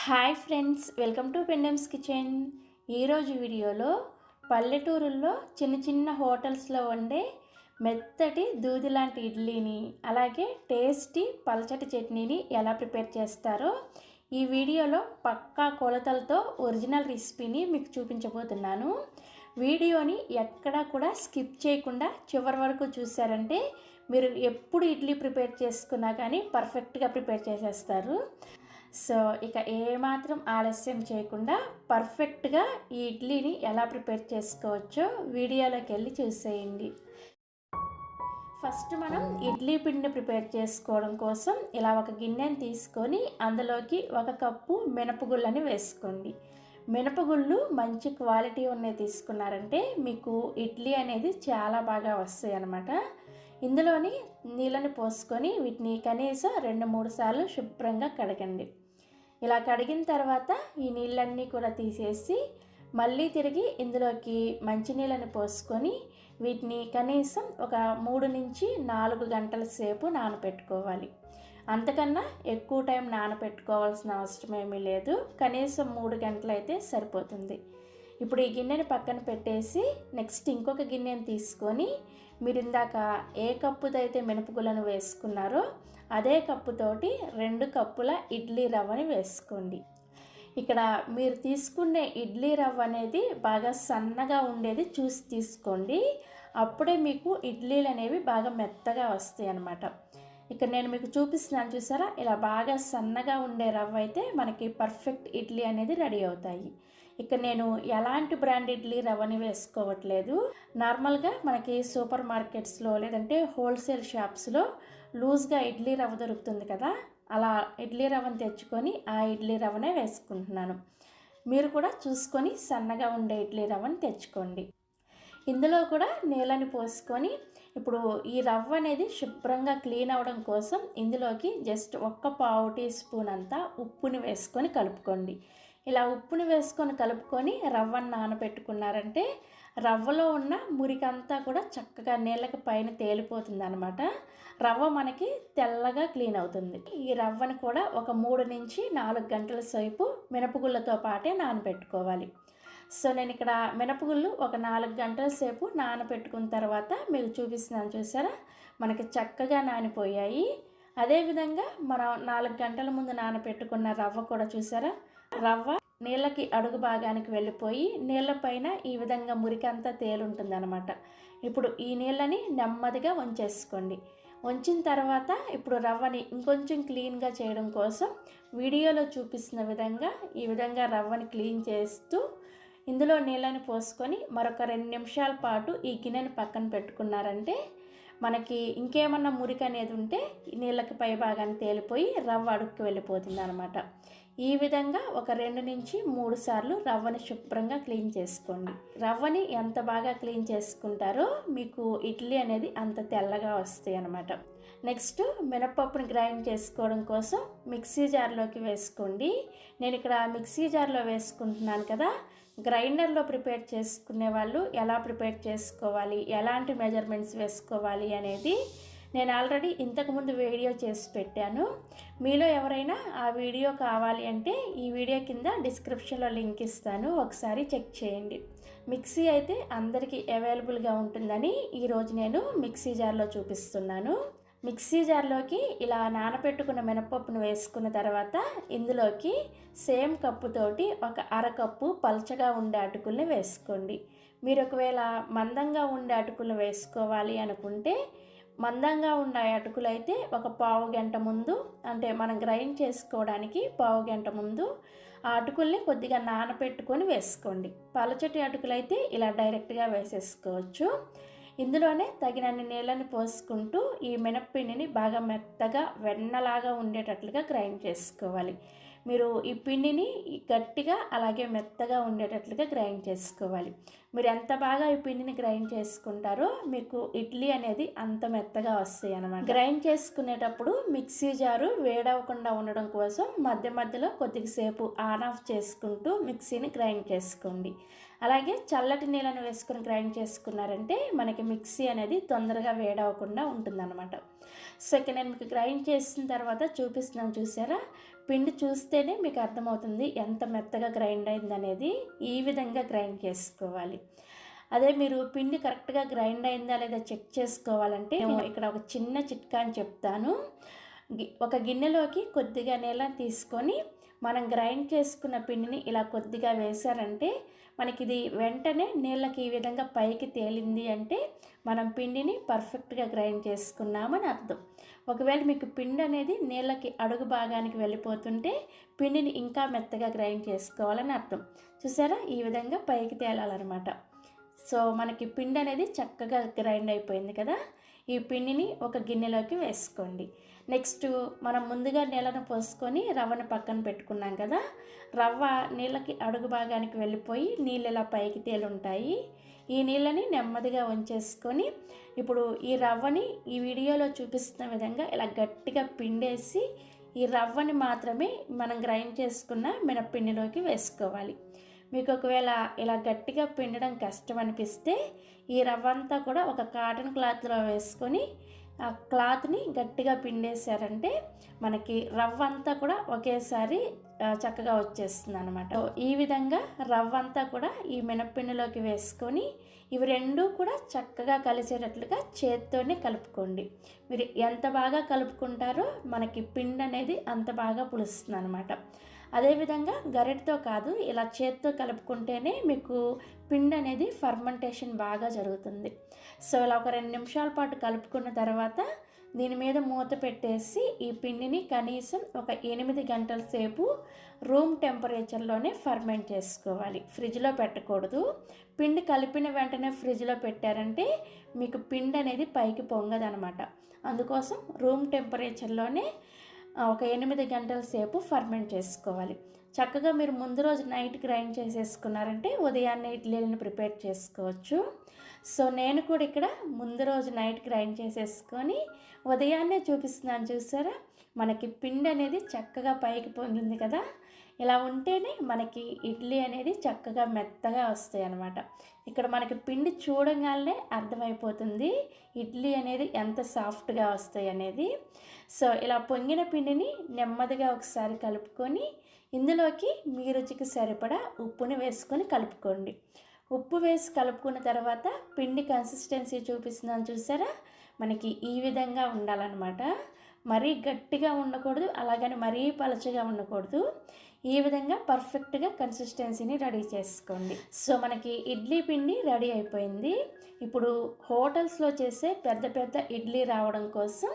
Hi friends, welcome to పెండమ్స్ kitchen. ఈరోజు వీడియోలో పల్లెటూరుల్లో చిన్న చిన్న హోటల్స్లో వండే మెత్తటి దూది లాంటి ఇడ్లీని, అలాగే టేస్టీ పలచటి చట్నీని ఎలా ప్రిపేర్ చేస్తారో ఈ వీడియోలో పక్కా కొలతలతో ఒరిజినల్ రెసిపీని మీకు చూపించబోతున్నాను. వీడియోని ఎక్కడా కూడా స్కిప్ చేయకుండా చివరి వరకు చూసారంటే మీరు ఎప్పుడు ఇడ్లీ ప్రిపేర్ చేసుకున్నా కానీ పర్ఫెక్ట్గా ప్రిపేర్ చేసేస్తారు. సో ఇక ఏమాత్రం ఆలస్యం చేయకుండా పర్ఫెక్ట్గా ఈ ఇడ్లీని ఎలా ప్రిపేర్ చేసుకోవచ్చో వీడియోలోకి వెళ్ళి చూసేయండి. ఫస్ట్ మనం ఇడ్లీ పిండిని ప్రిపేర్ చేసుకోవడం కోసం ఇలా ఒక గిన్నెని తీసుకొని అందులోకి 1 కప్పు మినపగుళ్ళని వేసుకోండి. మినపగుళ్ళు మంచి క్వాలిటీ ఉన్నవి తీసుకున్నారంటే మీకు ఇడ్లీ అనేది చాలా బాగా వస్తాయి అన్నమాట. ఇందులోని నీళ్ళని పోసుకొని వీటిని కనీసం 2-3 సార్లు శుభ్రంగా కడగండి. ఇలా కడిగిన తర్వాత ఈ నీళ్ళన్నీ కూడా తీసేసి మళ్ళీ తిరిగి ఇందులోకి మంచినీళ్ళని పోసుకొని వీటిని కనీసం ఒక 3-4 గంటల సేపు నానబెట్టుకోవాలి. అంతకన్నా ఎక్కువ టైం నానబెట్టుకోవాల్సిన అవసరం ఏమీ లేదు. కనీసం 3 గంటలు అయితే సరిపోతుంది. ఇప్పుడు ఈ గిన్నెని పక్కన పెట్టేసి నెక్స్ట్ ఇంకొక గిన్నెని తీసుకొని మీరు ఇందాక ఏ కప్పుదైతే మినపగుళ్ళను వేసుకున్నారో అదే కప్పుతోటి 2 కప్పుల ఇడ్లీ రవ్వని వేసుకోండి. ఇక్కడ మీరు తీసుకునే ఇడ్లీ రవ్వ అనేది బాగా సన్నగా ఉండేది చూసి తీసుకోండి. అప్పుడే మీకు ఇడ్లీలు అనేవి బాగా మెత్తగా వస్తాయి అన్నమాట. ఇక్కడ నేను మీకు చూపిస్తున్నాను, చూసారా? ఇలా బాగా సన్నగా ఉండే రవ్వ అయితే మనకి పర్ఫెక్ట్ ఇడ్లీ అనేది రెడీ అవుతాయి. ఇక్కడ నేను ఎలాంటి బ్రాండ్ ఇడ్లీ రవ్వని వేసుకోవట్లేదు. నార్మల్గా మనకి సూపర్ మార్కెట్స్లో లేదంటే హోల్సేల్ షాప్స్లో లూజ్గా ఇడ్లీ రవ్వ దొరుకుతుంది కదా, అలా ఇడ్లీ రవ్వని తెచ్చుకొని ఆ ఇడ్లీ రవ్వనే వేసుకుంటున్నాను. మీరు కూడా చూసుకొని సన్నగా ఉండే ఇడ్లీ రవ్వని తెచ్చుకోండి. ఇందులో కూడా నీళ్ళని పోసుకొని ఇప్పుడు ఈ రవ్వ అనేది శుభ్రంగా క్లీన్ అవ్వడం కోసం ఇందులోకి జస్ట్ 1 టీ స్పూన్ అంతా ఉప్పుని వేసుకొని కలుపుకోండి. ఇలా ఉప్పుని వేసుకొని కలుపుకొని రవ్వను నానబెట్టుకున్నారంటే రవ్వలో ఉన్న మురికంతా కూడా చక్కగా నీళ్ళకి పైన తేలిపోతుంది అనమాట. రవ్వ మనకి తెల్లగా క్లీన్ అవుతుంది. ఈ రవ్వని కూడా ఒక 3-4 గంటల సేపు మినపగుళ్ళతో పాటే నానబెట్టుకోవాలి. సో నేను ఇక్కడ మినపగుళ్ళు ఒక 4 గంటల సేపు నానబెట్టుకున్న తర్వాత మీకు చూపిస్తున్నాను, చూసారా? మనకి చక్కగా నానిపోయాయి. అదేవిధంగా మనం 4 గంటల ముందు నానబెట్టుకున్న రవ్వ కూడా చూసారా? రవ్వ నీళ్ళకి అడుగు భాగానికి వెళ్ళిపోయి నీళ్ళపైన ఈ విధంగా మురికంతా తేలుంటుంది అనమాట. ఇప్పుడు ఈ నీళ్ళని నెమ్మదిగా వంచేసుకోండి. వంచిన తర్వాత ఇప్పుడు రవ్వని ఇంకొంచెం క్లీన్గా చేయడం కోసం వీడియోలో చూపిస్తున్న విధంగా ఈ విధంగా రవ్వని క్లీన్ చేస్తూ ఇందులో నీళ్ళని పోసుకొని మరొక 2 నిమిషాల పాటు ఈ గిన్నెని పక్కన పెట్టుకున్నారంటే మనకి ఇంకేమన్నా మురికి అనేది ఉంటే నీళ్ళకి పై భాగాన్ని తేలిపోయి రవ్వ అడుక్కి వెళ్ళిపోతుంది అనమాట. ఈ విధంగా ఒక 2-3 సార్లు రవ్వని శుభ్రంగా క్లీన్ చేసుకోండి. రవ్వని ఎంత బాగా క్లీన్ చేసుకుంటారో మీకు ఇడ్లీ అనేది అంత తెల్లగా వస్తాయి అన్నమాట. నెక్స్ట్ మినపప్పుని గ్రైండ్ చేసుకోవడం కోసం మిక్సీ జార్లోకి వేసుకోండి. నేను ఇక్కడ మిక్సీ జార్లో వేసుకుంటున్నాను కదా. గ్రైండర్లో ప్రిపేర్ చేసుకునే వాళ్ళు ఎలా ప్రిపేర్ చేసుకోవాలి, ఎలాంటి మెజర్మెంట్స్ వేసుకోవాలి అనేది నేను ఆల్రెడీ ఇంతకుముందు వీడియో చేసి పెట్టాను. మీలో ఎవరైనా ఆ వీడియో కావాలి అంటే ఈ వీడియో కింద డిస్క్రిప్షన్లో లింక్ ఇస్తాను, ఒకసారి చెక్ చేయండి. మిక్సీ అయితే అందరికీ అవైలబుల్గా ఉంటుందని ఈరోజు నేను మిక్సీ జార్లో చూపిస్తున్నాను. మిక్సీ జార్లోకి ఇలా నానబెట్టుకున్న మినపప్పును వేసుకున్న తర్వాత ఇందులోకి సేమ్ కప్పుతోటి ఒక 1/2 కప్పు పల్చగా ఉండే అటుకుల్ని వేసుకోండి. మీరు ఒకవేళ మందంగా ఉండే అటుకులు వేసుకోవాలి అనుకుంటే మందంగా ఉండే అటుకులు అయితే ఒక పావు గంట ముందు, అంటే మనం గ్రైండ్ చేసుకోవడానికి పావు గంట ముందు ఆ అటుకుల్ని కొద్దిగా నానబెట్టుకొని వేసుకోండి. పలచటి అటుకులు అయితే ఇలా డైరెక్ట్గా వేసేసుకోవచ్చు. ఇందులోనే తగినన్ని నీళ్ళని పోసుకుంటూ ఈ మినప్పిండిని బాగా మెత్తగా వెన్నలాగా ఉండేటట్లుగా గ్రైండ్ చేసుకోవాలి. మీరు ఈ పిండిని గట్టిగా అలాగే మెత్తగా ఉండేటట్లుగా గ్రైండ్ చేసుకోవాలి. మీరు ఎంత బాగా ఈ పిండిని గ్రైండ్ చేసుకుంటారో మీకు ఇడ్లీ అనేది అంత మెత్తగా వస్తాయి అన్నమాట. గ్రైండ్ చేసుకునేటప్పుడు మిక్సీ జారు వేడవకుండా ఉండడం కోసం మధ్య మధ్యలో కొద్దిసేపు ఆన్ ఆఫ్ చేసుకుంటూ మిక్సీని గ్రైండ్ చేసుకోండి. అలాగే చల్లటి నీళ్ళను వేసుకొని గ్రైండ్ చేసుకున్నారంటే మనకి మిక్సీ అనేది తొందరగా వేడవకుండా ఉంటుందన్నమాట. సో ఇక నేను మీకు గ్రైండ్ చేసిన తర్వాత చూపిస్తున్నాను, చూసారా? పిండి చూస్తేనే మీకు అర్థమవుతుంది ఎంత మెత్తగా గ్రైండ్ అయింది అనేది. ఈ విధంగా గ్రైండ్ చేసుకోవాలి. అదే మీరు పిండి కరెక్ట్గా గ్రైండ్ అయిందా లేదా చెక్ చేసుకోవాలంటే ఇక్కడ ఒక చిన్న చిట్కా అని చెప్తాను. ఒక గిన్నెలోకి కొద్దిగా నీళ్ళని తీసుకొని మనం గ్రైండ్ చేసుకున్న పిండిని ఇలా కొద్దిగా వేశారంటే మనకి ఇది వెంటనే నీళ్ళకి ఈ విధంగా పైకి తేలింది అంటే మనం పిండిని పర్ఫెక్ట్గా గ్రైండ్ చేసుకున్నామని అర్థం. ఒకవేళ మీకు పిండి అనేది నీళ్ళకి అడుగు భాగానికి వెళ్ళిపోతుంటే పిండిని ఇంకా మెత్తగా గ్రైండ్ చేసుకోవాలని అర్థం. చూసారా? ఈ విధంగా పైకి తేలాలన్నమాట. సో మనకి పిండి అనేది చక్కగా గ్రైండ్ అయిపోయింది కదా. ఈ పిండిని ఒక గిన్నెలోకి వేసుకోండి. నెక్స్ట్ మనం ముందుగా నీళ్ళను పోసుకొని రవ్వను పక్కన పెట్టుకున్నాం కదా. రవ్వ నీళ్ళకి అడుగు భాగానికి వెళ్ళిపోయి నీళ్ళు ఇలా పైకి తేలుంటాయి. ఈ నీళ్ళని నెమ్మదిగా వంచేసుకొని ఇప్పుడు ఈ రవ్వని ఈ వీడియోలో చూపిస్తున్న విధంగా ఇలా గట్టిగా పిండేసి ఈ రవ్వని మాత్రమే మనం గ్రైండ్ చేసుకున్న మినప్పిండిలోకి వేసుకోవాలి. మీకు ఒకవేళ ఇలా గట్టిగా పిండడం కష్టం అనిపిస్తే ఈ రవ్వ అంతా కూడా ఒక కాటన్ క్లాత్లో వేసుకొని ఆ క్లాత్ని గట్టిగా పిండేశారంటే మనకి రవ్వ అంతా కూడా ఒకేసారి చక్కగా వచ్చేస్తుంది అనమాట. ఈ విధంగా రవ్వ అంతా కూడా ఈ మినప్పిండిలోకి వేసుకొని ఇవి రెండూ కూడా చక్కగా కలిసేటట్లుగా చేత్తోనే కలుపుకోండి. మీరు ఎంత బాగా కలుపుకుంటారో మనకి పిండి అనేది అంత బాగా పులుస్తుంది అనమాట. అదేవిధంగా గరిటతో కాదు, ఇలా చేత్తో కలుపుకుంటేనే మీకు పిండి అనేది ఫర్మెంటేషన్ బాగా జరుగుతుంది. సో ఇలా ఒక 2 నిమిషాల పాటు కలుపుకున్న తర్వాత దీని మీద మూత పెట్టేసి ఈ పిండిని కనీసం ఒక 8 గంటల సేపు రూమ్ టెంపరేచర్లోనే ఫర్మెంట్ చేసుకోవాలి. ఫ్రిడ్జ్లో పెట్టకూడదు. పిండి కలిపిన వెంటనే ఫ్రిడ్జ్లో పెట్టారంటే మీకు పిండి అనేది పైకి పొంగదనమాట. అందుకోసం రూమ్ టెంపరేచర్లోనే ఒక 8 గంటల సేపు ఫర్మెంట్ చేసుకోవాలి. చక్కగా మీరు ముందు రోజు నైట్ గ్రైండ్ చేసేసుకున్నారంటే ఉదయాన్నే ఇడ్లీలను ప్రిపేర్ చేసుకోవచ్చు. సో నేను కూడా ఇక్కడ ముందు రోజు నైట్ గ్రైండ్ చేసేసుకొని ఉదయాన్నే చూపిస్తున్నాను, చూసారా? మనకి పిండి అనేది చక్కగా పైకి పొంగింది కదా. ఇలా ఉంటేనే మనకి ఇడ్లీ అనేది చక్కగా మెత్తగా వస్తాయి అన్నమాట. ఇక్కడ మనకి పిండి చూడగానే అర్థమైపోతుంది ఇడ్లీ అనేది ఎంత సాఫ్ట్గా వస్తాయి అనేది. సో ఇలా పొంగిన పిండిని నెమ్మదిగా ఒకసారి కలుపుకొని ఇందులోకి మీ రుచికి సరిపడా ఉప్పుని వేసుకొని కలుపుకోండి. ఉప్పు వేసి కలుపుకున్న తర్వాత పిండి కన్సిస్టెన్సీ చూపిస్తున్నాను, చూసారా? మనకి ఈ విధంగా ఉండాలన్నమాట. మరీ గట్టిగా ఉండకూడదు, అలాగని మరీ పలచగా ఉండకూడదు. ఈ విధంగా పర్ఫెక్ట్గా కన్సిస్టెన్సీని రెడీ చేసుకోండి. సో మనకి ఇడ్లీ పిండి రెడీ అయిపోయింది. ఇప్పుడు హోటల్స్లో చేసే పెద్ద పెద్ద ఇడ్లీ రావడం కోసం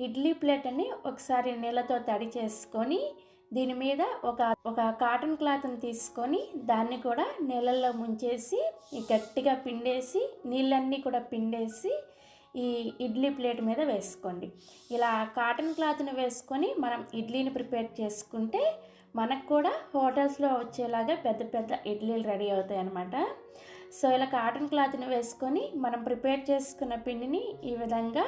ఇడ్లీ ప్లేట్ అని ఒకసారి నీళ్ళతో తడి చేసుకొని దీని మీద ఒక కాటన్ క్లాత్ని తీసుకొని దాన్ని కూడా నీళ్ళల్లో ముంచేసి గట్టిగా పిండేసి నీళ్ళన్నీ కూడా పిండేసి ఈ ఇడ్లీ ప్లేట్ మీద వేసుకోండి. ఇలా కాటన్ క్లాత్ని వేసుకొని మనం ఇడ్లీని ప్రిపేర్ చేసుకుంటే మనకు కూడా హోటల్స్లో వచ్చేలాగా పెద్ద పెద్ద ఇడ్లీలు రెడీ అవుతాయి అన్నమాట. సో ఇలా కాటన్ క్లాత్ని వేసుకొని మనం ప్రిపేర్ చేసుకున్న పిండిని ఈ విధంగా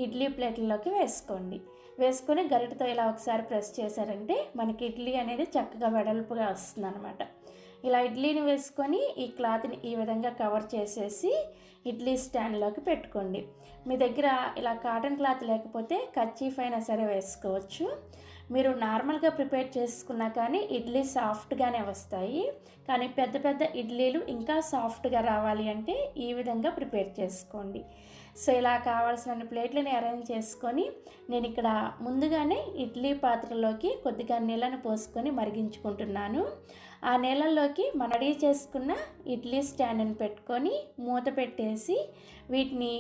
ఇడ్లీ ప్లేట్లలోకి వేసుకోండి. వేసుకొని గరిటతో ఇలా ఒకసారి ప్రెస్ చేశారంటే మనకి ఇడ్లీ అనేది చక్కగా వెడల్పుగా వస్తుంది అనమాట. ఇలా ఇడ్లీని వేసుకొని ఈ క్లాత్ని ఈ విధంగా కవర్ చేసేసి ఇడ్లీ స్టాండ్లోకి పెట్టుకోండి. మీ దగ్గర ఇలా కాటన్ క్లాత్ లేకపోతే కర్చీఫ్ అయినా సరే వేసుకోవచ్చు. మీరు నార్మల్గా ప్రిపేర్ చేసుకున్నా కానీ ఇడ్లీ సాఫ్ట్గానే వస్తాయి. కానీ పెద్ద పెద్ద ఇడ్లీలు ఇంకా సాఫ్ట్గా రావాలి అంటే ఈ విధంగా ప్రిపేర్ చేసుకోండి. సో ఇలా కావాల్సిన ప్లేట్లని అరేంజ్ చేసుకొని నేను ఇక్కడ ముందుగానే ఇడ్లీ పాత్రలోకి కొద్దిగా నీళ్ళను పోసుకొని మరిగించుకుంటున్నాను. ఆ నీళ్ళల్లోకి మనం రెడీ చేసుకున్న ఇడ్లీ స్టాండ్ని పెట్టుకొని మూత పెట్టేసి వీటిని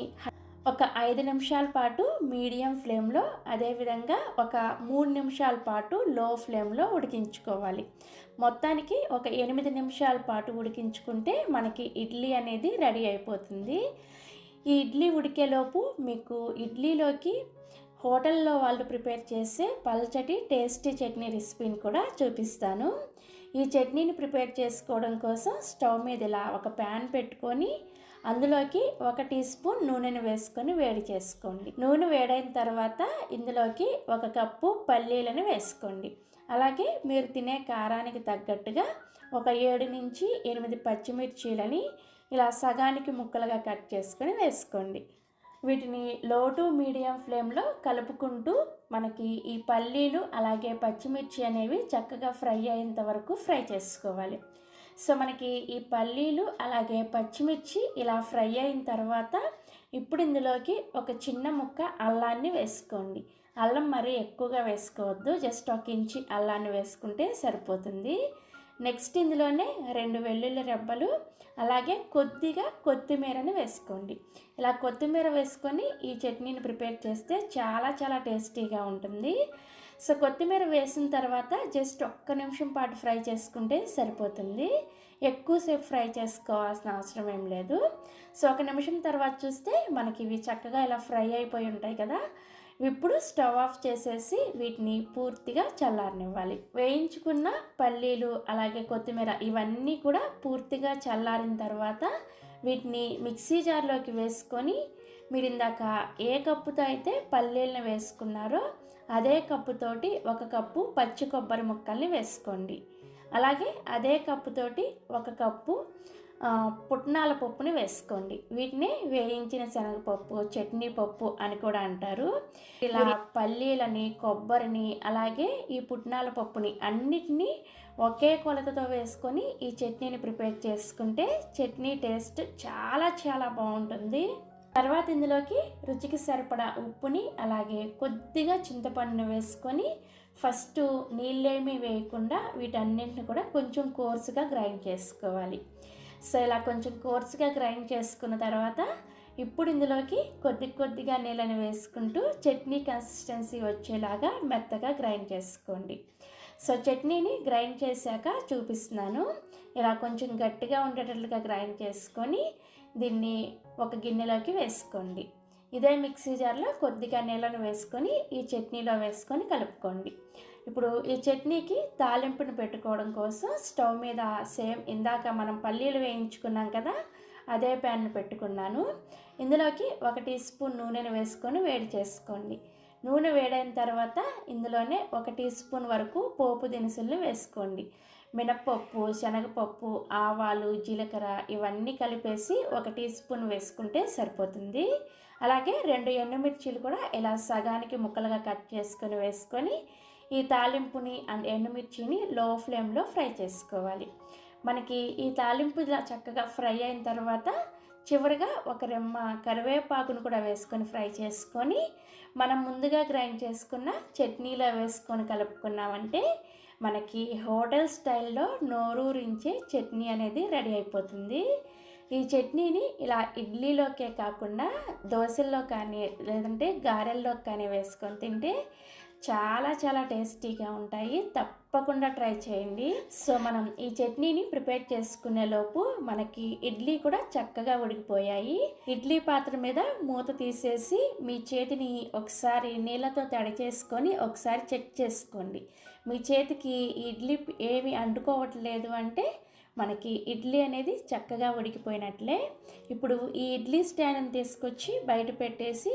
ఒక 5 నిమిషాల పాటు మీడియం ఫ్లేమ్లో, అదేవిధంగా ఒక 3 నిమిషాల పాటు లో ఫ్లేమ్లో ఉడికించుకోవాలి. మొత్తానికి ఒక 8 నిమిషాల పాటు ఉడికించుకుంటే మనకి ఇడ్లీ అనేది రెడీ అయిపోతుంది. ఈ ఇడ్లీ ఉడికేలోపు మీకు ఇడ్లీలోకి హోటల్లో వాళ్ళు ప్రిపేర్ చేసే పల్చటి టేస్టీ చట్నీ రెసిపీని కూడా చూపిస్తాను. ఈ చట్నీని ప్రిపేర్ చేసుకోవడం కోసం స్టవ్ మీద ఇలా ఒక ప్యాన్ పెట్టుకొని అందులోకి 1 టీ స్పూన్ నూనెను వేసుకొని వేడి చేసుకోండి. నూనె వేడైన తర్వాత ఇందులోకి 1 కప్పు పల్లీలను వేసుకోండి. అలాగే మీరు తినే కారానికి తగ్గట్టుగా ఒక 7 నుంచి 8 పచ్చిమిర్చీలని ఇలా సగానికి ముక్కలుగా కట్ చేసుకొని వేసుకోండి. వీటిని లో టు మీడియం ఫ్లేమ్లో కలుపుకుంటూ మనకి ఈ పల్లీలు అలాగే పచ్చిమిర్చి అనేవి చక్కగా ఫ్రై అయ్యేంత వరకు ఫ్రై చేసుకోవాలి. సో మనకి ఈ పల్లీలు అలాగే పచ్చిమిర్చి ఇలా ఫ్రై అయిన తర్వాత ఇప్పుడు ఇందులోకి ఒక చిన్న ముక్క అల్లాన్ని వేసుకోండి. అల్లం మరీ ఎక్కువగా వేసుకోవద్దు, జస్ట్ 1 ఇంచు అల్లాన్ని వేసుకుంటే సరిపోతుంది. నెక్స్ట్ ఇందులోనే 2 వెల్లుల్లి రెబ్బలు అలాగే కొద్దిగా కొత్తిమీరని వేసుకోండి. ఇలా కొత్తిమీర వేసుకొని ఈ చట్నీని ప్రిపేర్ చేస్తే చాలా చాలా టేస్టీగా ఉంటుంది. సో కొత్తిమీర వేసిన తర్వాత జస్ట్ 1 నిమిషం పాటు ఫ్రై చేసుకుంటే సరిపోతుంది. ఎక్కువసేపు ఫ్రై చేసుకోవాల్సిన అవసరం ఏం లేదు. సో 1 నిమిషం తర్వాత చూస్తే మనకి ఇవి చక్కగా ఇలా ఫ్రై అయిపోయి ఉంటాయి కదా. ఇప్పుడు స్టవ్ ఆఫ్ చేసేసి వీటిని పూర్తిగా చల్లారనివ్వాలి. వేయించుకున్న పల్లీలు అలాగే కొత్తిమీర ఇవన్నీ కూడా పూర్తిగా చల్లారిన తర్వాత వీటిని మిక్సీ జార్లోకి వేసుకొని మీరు ఇందాక ఏ కప్పుతో అయితే పల్లీలను వేసుకున్నారో అదే కప్పుతోటి 1 కప్పు పచ్చి కొబ్బరి ముక్కల్ని వేసుకోండి. అలాగే అదే కప్పుతోటి 1 కప్పు పుట్నాల పప్పుని వేసుకోండి. వీటిని వేయించిన శనగపప్పు, చట్నీ పప్పు అని కూడా అంటారు. ఇలా పల్లీలని, కొబ్బరిని అలాగే ఈ పుట్నాల పప్పుని అన్నిటినీ ఒకే కొలతతో వేసుకొని ఈ చట్నీని ప్రిపేర్ చేసుకుంటే చట్నీ టేస్ట్ చాలా చాలా బాగుంటుంది. తర్వాత ఇందులోకి రుచికి సరిపడా ఉప్పుని అలాగే కొద్దిగా చింతపండుని వేసుకొని ఫస్ట్ నీళ్ళేమీ వేయకుండా వీటన్నింటిని కూడా కొంచెం కోర్సుగా గ్రైండ్ చేసుకోవాలి. సో ఇలా కొంచెం కోర్సుగా గ్రైండ్ చేసుకున్న తర్వాత ఇప్పుడు ఇందులోకి కొద్దిగా నీళ్ళని వేసుకుంటూ చట్నీ కన్సిస్టెన్సీ వచ్చేలాగా మెత్తగా గ్రైండ్ చేసుకోండి. సో చట్నీని గ్రైండ్ చేశాక చూపిస్తున్నాను. ఇలా కొంచెం గట్టిగా ఉండేటట్లుగా గ్రైండ్ చేసుకొని దీన్ని ఒక గిన్నెలోకి వేసుకోండి. ఇదే మిక్సీ జార్లో కొద్దిగా నీళ్ళను వేసుకొని ఈ చట్నీలో వేసుకొని కలుపుకోండి. ఇప్పుడు ఈ చట్నీకి తాలింపుని పెట్టుకోవడం కోసం స్టవ్ మీద సేమ్ ఇందాక మనం పల్లీలు వేయించుకున్నాం కదా, అదే ప్యాన్ పెట్టుకున్నాను. ఇందులోకి 1 టీ స్పూన్ నూనెను వేసుకొని వేడి చేసుకోండి. నూనె వేడైన తర్వాత ఇందులోనే 1 టీ స్పూన్ వరకు పోపు దినుసులను వేసుకోండి. మినప్పప్పు, శనగపప్పు, ఆవాలు, జీలకర్ర ఇవన్నీ కలిపేసి 1 టీ స్పూన్ వేసుకుంటే సరిపోతుంది. అలాగే 2 ఎండుమిర్చీలు కూడా ఇలా సగానికి ముక్కలుగా కట్ చేసుకొని వేసుకొని ఈ తాలింపుని అండ్ ఎండుమిర్చిని లో ఫ్లేమ్లో ఫ్రై చేసుకోవాలి. మనకి ఈ తాలింపు ఇలా చక్కగా ఫ్రై అయిన తర్వాత చివరిగా 1 రెమ్మ కరివేపాకును కూడా వేసుకొని ఫ్రై చేసుకొని మనం ముందుగా గ్రైండ్ చేసుకున్న చట్నీలో వేసుకొని కలుపుకున్నామంటే మనకి హోటల్ స్టైల్లో నోరూరించే చట్నీ అనేది రెడీ అయిపోతుంది. ఈ చట్నీని ఇలా ఇడ్లీలోకే కాకుండా దోశల్లో కానీ లేదంటే గారెల్లో కానీ వేసుకొని తింటే చాలా చాలా టేస్టీగా ఉంటాయి. తప్పకుండా ట్రై చేయండి. సో మనం ఈ చట్నీని ప్రిపేర్ చేసుకునే లోపు మనకి ఇడ్లీ కూడా చక్కగా ఉడికిపోయాయి. ఇడ్లీ పాత్ర మీద మూత తీసేసి మీ చేతిని ఒకసారి నీళ్ళతో తడి చేసుకొని ఒకసారి చెక్ చేసుకోండి. మీ చేతికి ఇడ్లీ ఏమి అంటుకోవట్లేదు అంటే మనకి ఇడ్లీ అనేది చక్కగా ఉడికిపోయినట్లే. ఇప్పుడు ఈ ఇడ్లీ స్టాండ్ని తీసుకొచ్చి బయట పెట్టేసి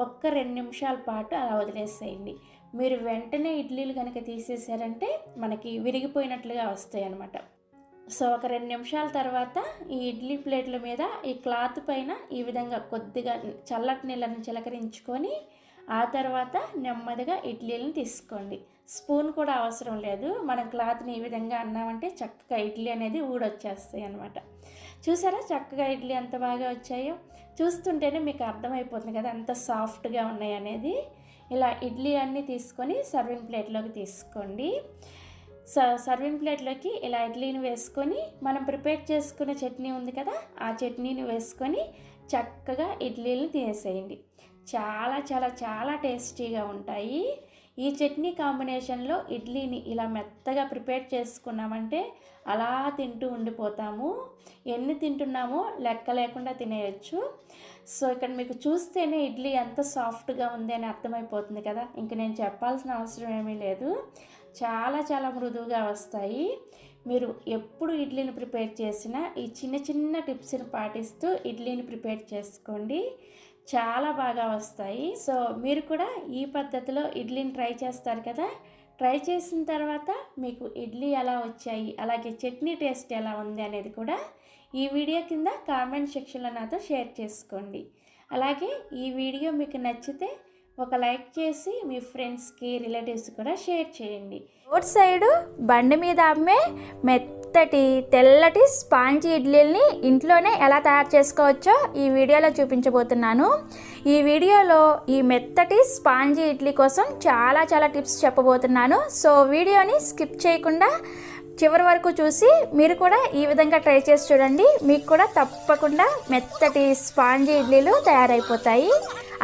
2 నిమిషాల పాటు అలా వదిలేసేయండి. మీరు వెంటనే ఇడ్లీలు కనుక తీసేసారంటే మనకి విరిగిపోయినట్లుగా వస్తాయి అన్నమాట. సో 2 నిమిషాల తర్వాత ఈ ఇడ్లీ ప్లేట్ల మీద ఈ క్లాత్ పైన ఈ విధంగా కొద్దిగా చల్లటి నీళ్ళని చిలకరించుకొని ఆ తర్వాత నెమ్మదిగా ఇడ్లీలను తీసుకోండి. స్పూన్ కూడా అవసరం లేదు. మనం క్లాత్ని ఈ విధంగా అన్నామంటే చక్కగా ఇడ్లీ అనేది ఊడొచ్చేస్తాయి అన్నమాట. చూసారా చక్కగా ఇడ్లీ ఎంత బాగా వచ్చాయో? చూస్తుంటేనే మీకు అర్థమైపోతుంది కదా ఎంత సాఫ్ట్గా ఉన్నాయి అనేది. ఇలా ఇడ్లీ అన్నీ తీసుకొని సర్వింగ్ ప్లేట్లోకి తీసుకోండి. సర్వింగ్ ప్లేట్లోకి ఇలా ఇడ్లీని వేసుకొని మనం ప్రిపేర్ చేసుకున్న చట్నీ ఉంది కదా, ఆ చట్నీని వేసుకొని చక్కగా ఇడ్లీని తినేసేయండి. చాలా చాలా చాలా టేస్టీగా ఉంటాయి. ఈ చట్నీ కాంబినేషన్లో ఇడ్లీని ఇలా మెత్తగా ప్రిపేర్ చేసుకున్నామంటే అలా తింటూ ఉండిపోతాము. ఎన్ని తింటున్నామో లెక్క లేకుండా తినేయచ్చు. సో ఇక్కడ మీకు చూస్తేనే ఇడ్లీ ఎంత సాఫ్ట్గా ఉంది అని అర్థమైపోతుంది కదా. ఇంక నేను చెప్పాల్సిన అవసరం ఏమీ లేదు. చాలా చాలా మృదువుగా వస్తాయి. మీరు ఎప్పుడు ఇడ్లీని ప్రిపేర్ చేసినా ఈ చిన్న చిన్న టిప్స్ని పాటిస్తూ ఇడ్లీని ప్రిపేర్ చేసుకోండి, చాలా బాగా వస్తాయి. సో మీరు కూడా ఈ పద్ధతిలో ఇడ్లీని ట్రై చేస్తారు కదా. ట్రై చేసిన తర్వాత మీకు ఇడ్లీ ఎలా వచ్చాయి, అలాగే చట్నీ టేస్ట్ ఎలా ఉంది అనేది కూడా ఈ వీడియో కింద కామెంట్ సెక్షన్లో నాతో షేర్ చేసుకోండి. అలాగే ఈ వీడియో మీకు నచ్చితే ఒక లైక్ చేసి మీ ఫ్రెండ్స్కి, రిలేటివ్స్ కూడా షేర్ చేయండి. రోడ్ సైడు బండి మీద అమ్మే మెత్తటి తెల్లటి స్పాంజీ ఇడ్లీని ఇంట్లోనే ఎలా తయారు చేసుకోవచ్చో ఈ వీడియోలో చూపించబోతున్నాను. ఈ వీడియోలో ఈ మెత్తటి స్పాంజీ ఇడ్లీ కోసం చాలా చాలా టిప్స్ చెప్పబోతున్నాను. సో వీడియోని స్కిప్ చేయకుండా చివరి వరకు చూసి మీరు కూడా ఈ విధంగా ట్రై చేసి చూడండి. మీకు కూడా తప్పకుండా మెత్తటి స్పాంజీ ఇడ్లీలు తయారైపోతాయి.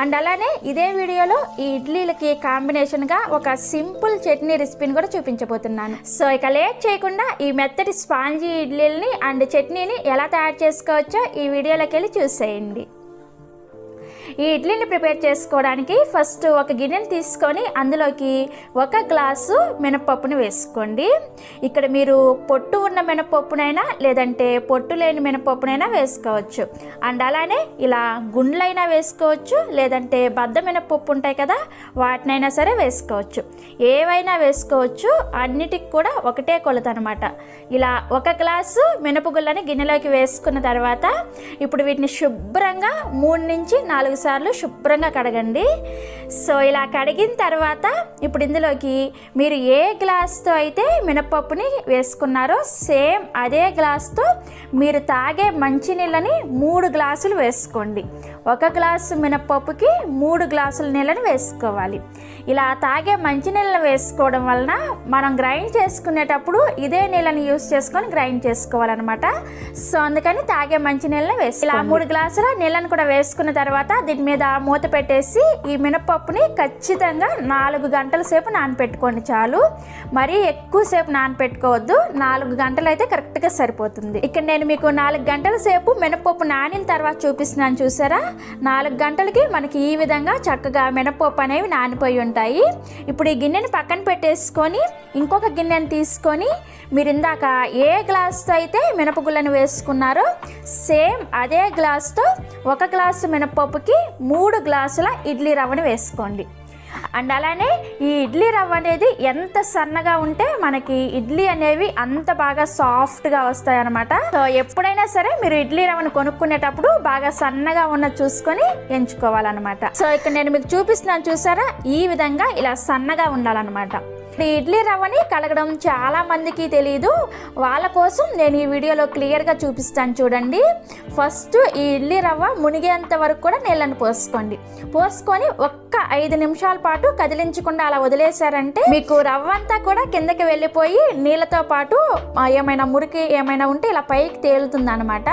అండ్ అలానే ఇదే వీడియోలో ఈ ఇడ్లీలకి కాంబినేషన్గా ఒక సింపుల్ చట్నీ రెసిపీని కూడా చూపించబోతున్నాను. సో ఇక లేట్ చేయకుండా ఈ మెత్తటి స్పాంజీ ఇడ్లీలని అండ్ చట్నీని ఎలా తయారు చేసుకోవచ్చో ఈ వీడియోలోకి వెళ్ళి చూసేయండి. ఈ ఇడ్లీని ప్రిపేర్ చేసుకోవడానికి ఫస్ట్ ఒక గిన్నెని తీసుకొని అందులోకి 1 గ్లాసు మినపప్పుని వేసుకోండి. ఇక్కడ మీరు పొట్టు ఉన్న మినపప్పునైనా లేదంటే పొట్టు లేని మినపప్పునైనా వేసుకోవచ్చు. అండ్ అలానే ఇలా గుండ్లైనా వేసుకోవచ్చు, లేదంటే బద్ద మినపప్పు ఉంటాయి కదా వాటినైనా సరే వేసుకోవచ్చు. ఏవైనా వేసుకోవచ్చు, అన్నిటికి కూడా ఒకటే కొలత అనమాట. ఇలా 1 గ్లాసు మినపగుళ్ళని గిన్నెలోకి వేసుకున్న తర్వాత ఇప్పుడు వీటిని శుభ్రంగా 3 నుంచి 4 సార్లు శుభ్రంగా కడగండి. సో ఇలా కడిగిన తర్వాత ఇప్పుడు ఇందులోకి మీరు ఏ గ్లాస్తో అయితే మినపప్పుని వేసుకున్నారో సేమ్ అదే గ్లాస్తో మీరు తాగే మంచినీళ్ళని 3 గ్లాసులు వేసుకోండి. 1 గ్లాసు మినపప్పుకి 3 గ్లాసుల నీళ్ళని వేసుకోవాలి. ఇలా తాగే మంచినీళ్ళని వేసుకోవడం వలన మనం గ్రైండ్ చేసుకునేటప్పుడు ఇదే నీళ్ళని యూస్ చేసుకొని గ్రైండ్ చేసుకోవాలన్నమాట. సో అందుకని తాగే మంచినీళ్ళని వేసి ఇలా 3 గ్లాసుల నీళ్ళని కూడా వేసుకున్న తర్వాత దీని మీద మూత పెట్టేసి ఈ మినపప్పుని ఖచ్చితంగా 4 గంటల సేపు నానపెట్టుకోండి చాలు. మరీ ఎక్కువసేపు నానపెట్టుకోవద్దు, 4 గంటలు అయితే కరెక్ట్గా సరిపోతుంది. ఇక్కడ నేను మీకు 4 గంటల సేపు మినపప్పు నానిన తర్వాత చూపిస్తున్నాను చూసారా. 4 గంటలకి మనకి ఈ విధంగా చక్కగా మినపప్పు అనేవి నానిపోయి ఉంటాయి. ఇప్పుడు ఈ గిన్నెని పక్కన పెట్టేసుకొని ఇంకొక గిన్నెని తీసుకొని మీరు ఇందాక ఏ గ్లాస్తో అయితే మినపగుళ్ళను వేసుకున్నారో సేమ్ అదే గ్లాస్తో 1 గ్లాసు మినపప్పుకి 3 గ్లాసుల ఇడ్లీ రవ్వను వేసుకోండి. అండ్ అలానే ఈ ఇడ్లీ రవ్వ అనేది ఎంత సన్నగా ఉంటే మనకి ఇడ్లీ అనేవి అంత బాగా సాఫ్ట్గా వస్తాయి అన్నమాట. సో ఎప్పుడైనా సరే మీరు ఇడ్లీ రవ్వను కొనుక్కునేటప్పుడు బాగా సన్నగా ఉన్నది చూసుకొని ఎంచుకోవాలన్నమాట. సో ఇక్కడ నేను మీకు చూపిస్తున్నాను చూసారా, ఈ విధంగా ఇలా సన్నగా ఉండాలన్నమాట. ఈ ఇడ్లీ రవ్వని కడగడం చాలా మందికి తెలియదు, వాళ్ళ కోసం నేను ఈ వీడియోలో క్లియర్గా చూపిస్తాను చూడండి. ఫస్ట్ ఈ ఇడ్లీ రవ్వ మునిగేంత వరకు కూడా నీళ్ళని పోసుకొని ఒక్క 5 నిమిషాల పాటు కదిలించకుండా అలా వదిలేశారంటే మీకు రవ్వ అంతా కూడా కిందకి వెళ్ళిపోయి నీళ్ళతో పాటు ఏమైనా మురికి ఏమైనా ఉంటే ఇలా పైకి తేలుతుంది అనమాట.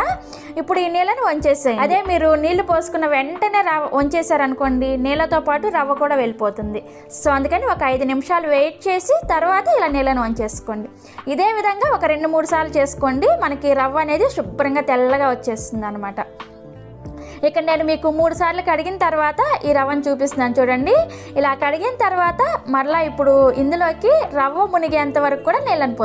ఇప్పుడు ఈ నీళ్ళని వంచేసేయండి. అదే మీరు నీళ్లు పోసుకున్న వెంటనే వంచేసారనుకోండి నీళ్ళతో పాటు రవ్వ కూడా వెళ్ళిపోతుంది. సో అందుకని ఒక 5 నిమిషాలు వెయిట్ చేసి తర్వాత ఇలా నీళ్ళని వంచేసుకోండి. ఇదే విధంగా ఒక 2-3 సార్లు చేసుకోండి, మనకి రవ్వ అనేది శుభ్రంగా తెల్లగా వచ్చేస్తుంది అనమాట. ఇక్కడ నేను మీకు 3 సార్లు కడిగిన తర్వాత ఈ రవ్వను చూపిస్తున్నాను చూడండి. ఇలా కడిగిన తర్వాత మరలా ఇప్పుడు ఇందులోకి రవ్వ మునిగేంత వరకు కూడా నీళ్ళని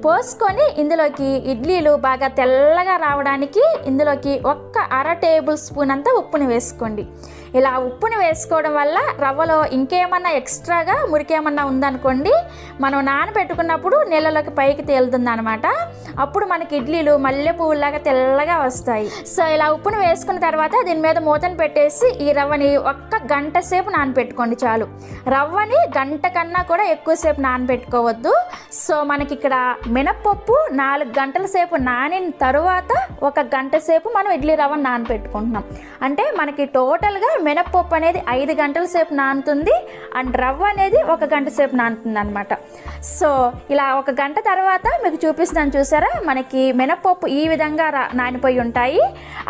పోసుకొని ఇందులోకి ఇడ్లీలు బాగా తెల్లగా రావడానికి ఇందులోకి 1/2 టేబుల్ స్పూన్ అంతా ఉప్పుని వేసుకోండి. ఇలా ఉప్పుని వేసుకోవడం వల్ల రవ్వలో ఇంకేమన్నా ఎక్స్ట్రాగా మురికేమన్నా ఉందనుకోండి మనం నానబెట్టుకున్నప్పుడు నీళ్ళలోకి పైకి తేలుతుంది అనమాట. అప్పుడు మనకి ఇడ్లీలు మల్లె పువ్వులాగా తెల్లగా వస్తాయి. సో ఇలా ఉప్పుని వేసుకున్న తర్వాత దీని మీద మూతను పెట్టేసి ఈ రవ్వని 1 గంట సేపు నానబెట్టుకోండి చాలు. రవ్వని గంట కన్నా కూడా ఎక్కువసేపు నానబెట్టుకోవద్దు. సో మనకి ఇక్కడ మినప్పప్పు 4 గంటల సేపు నానిన తరువాత 1 గంట సేపు మనం ఇడ్లీ రవ్వను నానబెట్టుకుంటున్నాం. అంటే మనకి టోటల్గా మినప్పప్పు అనేది 5 గంటల సేపు నానుతుంది అండ్ రవ్వ అనేది 1 గంట సేపు నానుతుంది అనమాట. సో ఇలా 1 గంట తర్వాత మీకు చూపిస్తున్నాను చూసారా, మనకి మినప్పప్పు ఈ విధంగా నానిపోయి ఉంటాయి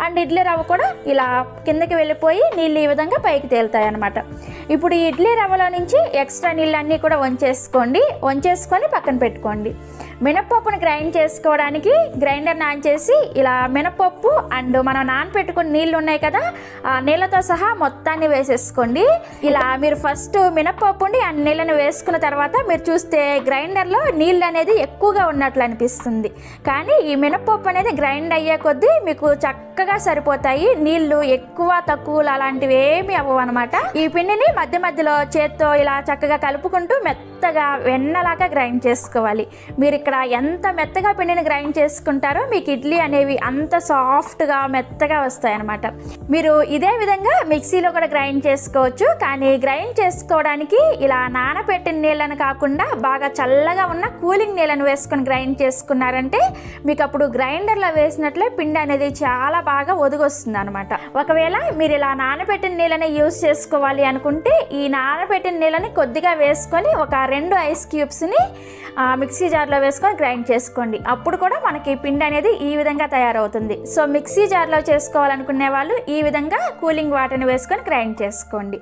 అండ్ ఇడ్లీ రవ్వ కూడా ఇలా కిందకి వెళ్ళిపోయి నీళ్ళు ఈ విధంగా పైకి తేలుతాయి అనమాట. ఇప్పుడు ఈ ఇడ్లీ రవ్వలో నుంచి ఎక్స్ట్రా నీళ్ళన్నీ కూడా వంచేసుకొని పక్కన పెట్టుకోండి. మినపప్పును గ్రైండ్ చేసుకోవడానికి గ్రైండర్ని ఆన్ చేసి ఇలా మినపప్పు అండ్ మనం నానపెట్టుకున్న నీళ్ళు ఉన్నాయి కదా, ఆ నీళ్ళతో సహా మొత్తాన్ని వేసేసుకోండి. ఇలా మీరు ఫస్ట్ మినపప్పుని అండ్ నీళ్ళని వేసుకున్న తర్వాత మీరు చూస్తే గ్రైండర్లో నీళ్ళు అనేది ఎక్కువగా ఉన్నట్లు అనిపిస్తుంది. కానీ ఈ మినపప్పు అనేది గ్రైండ్ అయ్యే కొద్దీ మీకు చక్కగా సరిపోతాయి. నీళ్లు ఎక్కువ తక్కువలు అలాంటివి ఏమి అవ్వవు అనమాట. ఈ పిండిని మధ్య మధ్యలో చేత్తో ఇలా చక్కగా కలుపుకుంటూ మెత్తగా వెన్నలాగా గ్రైండ్ చేసుకోవాలి. మీరు ఇక్కడ ఎంత మెత్తగా పిండిని గ్రైండ్ చేసుకుంటారో మీకు ఇడ్లీ అనేవి అంత సాఫ్ట్గా మెత్తగా వస్తాయి అన్నమాట. మీరు ఇదే విధంగా మిక్సీలో కూడా గ్రైండ్ చేసుకోవచ్చు. కానీ గ్రైండ్ చేసుకోవడానికి ఇలా నానబెట్టిన నీళ్ళను కాకుండా బాగా చల్లగా ఉన్న కూలింగ్ నీళ్ళను వేసుకొని గ్రైండ్ చేసుకున్నారంటే మీకు అప్పుడు గ్రైండర్లో వేసినట్లే పిండి అనేది చాలా బాగా ఒదిగొస్తుంది అనమాట. ఒకవేళ మీరు ఇలా నానబెట్టిన నీళ్ళని యూజ్ చేసుకోవాలి అనుకుంటే ఈ నానబెట్టిన నీళ్ళని కొద్దిగా వేసుకొని ఒక 2 ఐస్ క్యూబ్స్ని మిక్సీ జార్లో వేసుకొని గ్రైండ్ చేసుకోండి. అప్పుడు కూడా మనకి పిండి అనేది ఈ విధంగా తయారవుతుంది. సో మిక్సీ జార్లో చేసుకోవాలనుకునే వాళ్ళు ఈ విధంగా కూలింగ్ వాటర్ని వేసుకొని గ్రైండ్ చేసుకోండి.